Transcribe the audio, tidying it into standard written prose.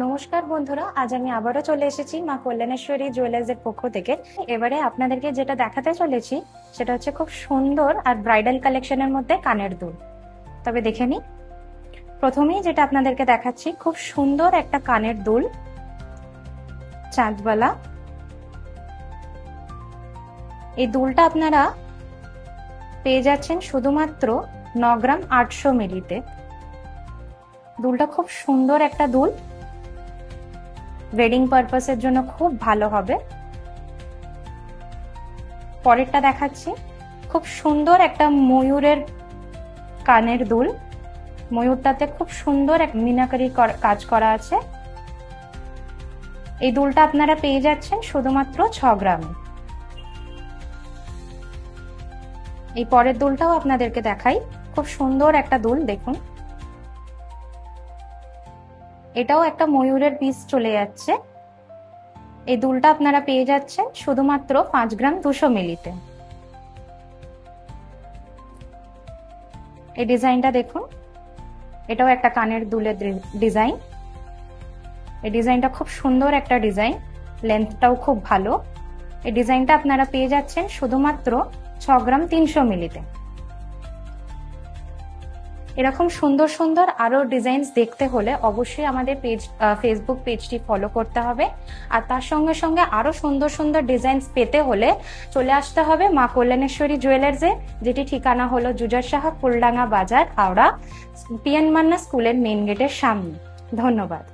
নমস্কার বন্ধুরা, আজ আমি আবারও চলে এসেছি মা কল্যাণেশ্বরী জুয়েলার্সের পক্ষ থেকে। এবারে আপনাদেরকে যেটা দেখাতে চলেছি সেটা হচ্ছে খুব সুন্দর আর ব্রাইডাল কালেকশনের মধ্যে কানের দুল। তবে দেখে নিই, প্রথমেই যেটা আপনাদেরকে দেখাচ্ছি খুব সুন্দর একটা কানের দুল, চাঁদবালা। এই দুলটা আপনারা পেয়ে যাচ্ছেন শুধুমাত্র 9 গ্রাম 800 মিলিতে। দুলটা খুব সুন্দর একটা দুল, ওয়েডিং পারপাসের জন্য খুব ভালো হবে। পরেরটা দেখাচ্ছি, খুব সুন্দর একটা ময়ূরের কানের দুল। ময়ূরটাতে খুব সুন্দর এক মিনাকারি কাজ করা আছে। এই দুলটা আপনারা পেয়ে যাচ্ছেন শুধুমাত্র 6 গ্রামে। এই পরের দুলটাও আপনাদেরকে দেখাই, খুব সুন্দর একটা দুল, দেখুন। এটাও একটা ময়ূরের পিস চলে যাচ্ছে। এই দুলটা আপনারা পেয়ে যাচ্ছেন শুধুমাত্র 5 গ্রাম 200 মিলিতে। এই ডিজাইনটা দেখুন, এটাও একটা কানের দুলের ডিজাইন। এই ডিজাইনটা খুব সুন্দর একটা ডিজাইন, লেন্থটাও খুব ভালো। এই ডিজাইনটা আপনারা পেয়ে যাচ্ছেন শুধুমাত্র 6 গ্রাম 300 মিলিতে। এরকম সুন্দর সুন্দর আরো ডিজাইনস দেখতে হলে অবশ্যই আমাদের ফেসবুক পেজটি ফলো করতে হবে। আর তার সঙ্গে সঙ্গে আরো সুন্দর সুন্দর ডিজাইনস পেতে হলে চলে আসতে হবে মা কল্যাণেশ্বরী জুয়েলার্সে, যেটি ঠিকানা হলো জুজারসাহা কুলডাঙ্গা বাজার, হাওড়া, পিএন মান্না স্কুলের মেন গেটের সামনে। ধন্যবাদ।